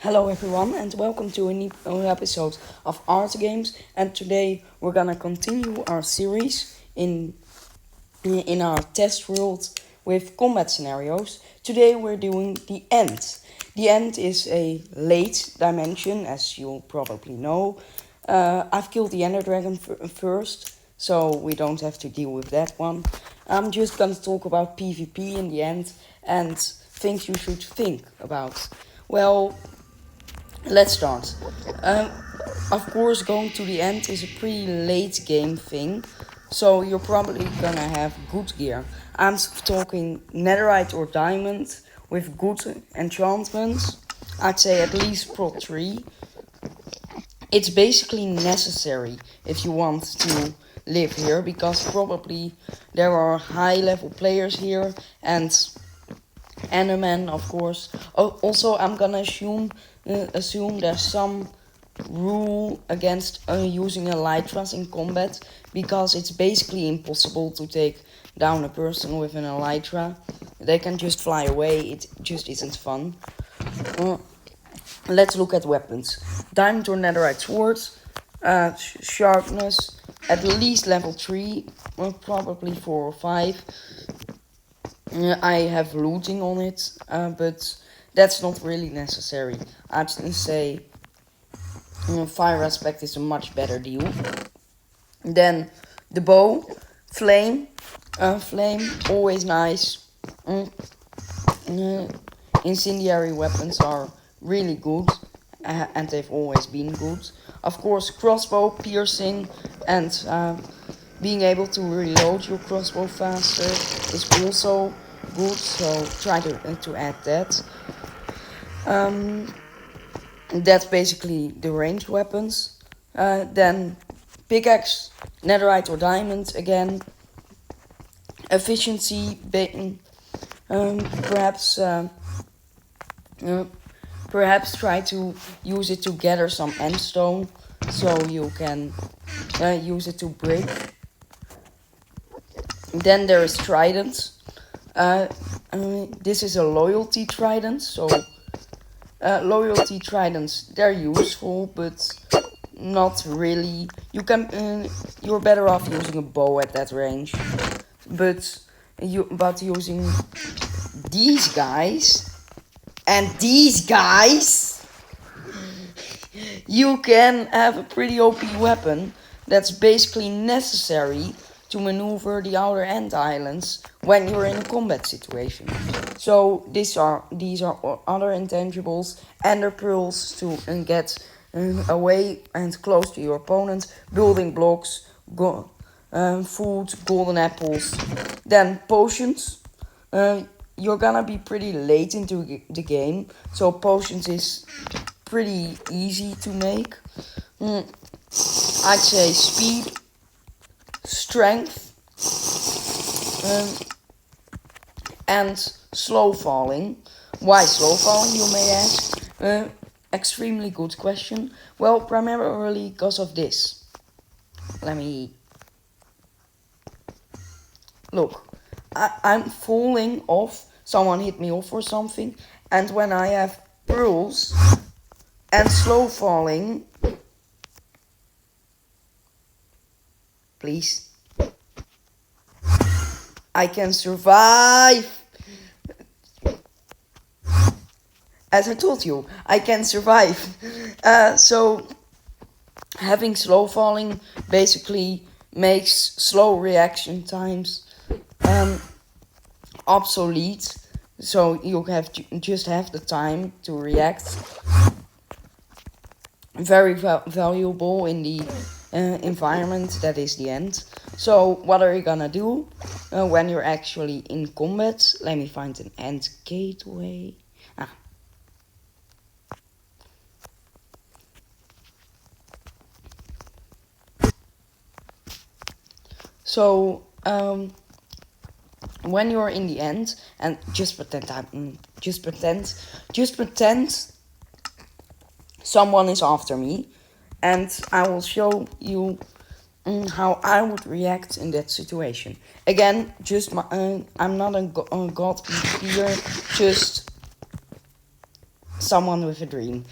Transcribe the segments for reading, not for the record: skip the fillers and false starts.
Hello everyone and welcome to a new episode of Art Games, and today we're gonna continue our series in our test world with combat scenarios. Today we're doing the end. The end is a late dimension, as you'll probably know. I've killed the Ender Dragon first, so we don't have to deal with that one. I'm just gonna talk about PvP in the end and things you should think about. Well, let's start. Um, of course, going to the end is a pretty late game thing, so you're probably gonna have good gear. I'm talking netherite or diamond with good enchantments. I'd say at least Pro 3. It's basically necessary if you want to live here, because probably there are high level players here and Enderman, of course. Oh, also, I'm gonna assume there's some rule against using elytras in combat, because it's basically impossible to take down a person with an elytra. They can just fly away. It just isn't fun. Let's look at weapons. Diamond or netherite swords, sharpness at least level 3, probably 4 or 5. I have looting on it, but that's not really necessary. I'd say fire aspect is a much better deal. Then the bow, flame, always nice. Incendiary weapons are really good, and they've always been good. Of course, crossbow, piercing, and being able to reload your crossbow faster is also good, so try to add that. That's basically the ranged weapons. Then pickaxe, netherite or diamond again. Efficiency, perhaps perhaps try to use it to gather some endstone, so you can use it to break. Then there is trident. This is a loyalty trident, so loyalty tridents, they're useful, but not really. You're better off using a bow at that range, but using these guys and these guys, you can have a pretty OP weapon that's basically necessary to maneuver the outer end islands when you're in a combat situation. So these are other intangibles: ender pearls to get away and close to your opponent, building blocks, food, golden apples. Then potions. You're gonna be pretty late into the game, so potions is pretty easy to make. I'd say speed, strength, and slow falling. Why slow falling, you may ask? Extremely good question. Well, primarily because of this. Let me look. I'm falling off. Someone hit me off or something, and when I have pearls and slow falling, please, I can survive. As I told you, I can survive. So having slow falling basically makes slow reaction times obsolete. So you just have the time to react. Very valuable in the environment that is the end. So what are you gonna do when you're actually in combat? Let me find an end gateway. So when you're in the end, and just pretend someone is after me, and I will show you how I would react in that situation. Again, I'm not a god here, just someone with a dream.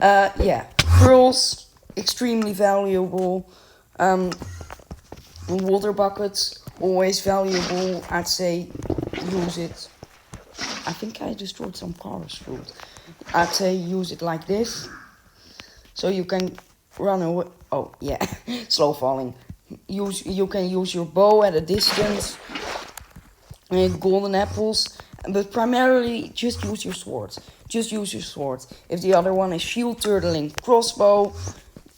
Yeah, pearls, extremely valuable. Water buckets, always valuable. I'd say use it. I think I destroyed some cars fruit. I'd say use it like this, so you can run away. Oh yeah, slow falling. You can use your bow at a distance. Golden apples, but primarily just use your sword. Just use your sword. If the other one is shield turtling crossbow,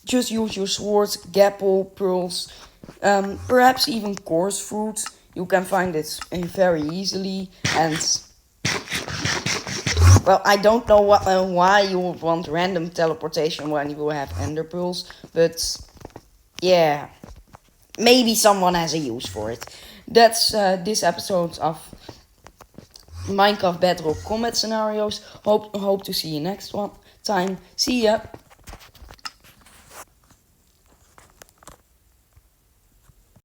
just use your swords, gapple, pearls, perhaps even coarse fruits. You can find it very easily, and well, I don't know why you would want random teleportation when you have ender pearls, but yeah, maybe someone has a use for it. That's this episode of Minecraft Bedrock combat scenarios. Hope to see you next time. See ya.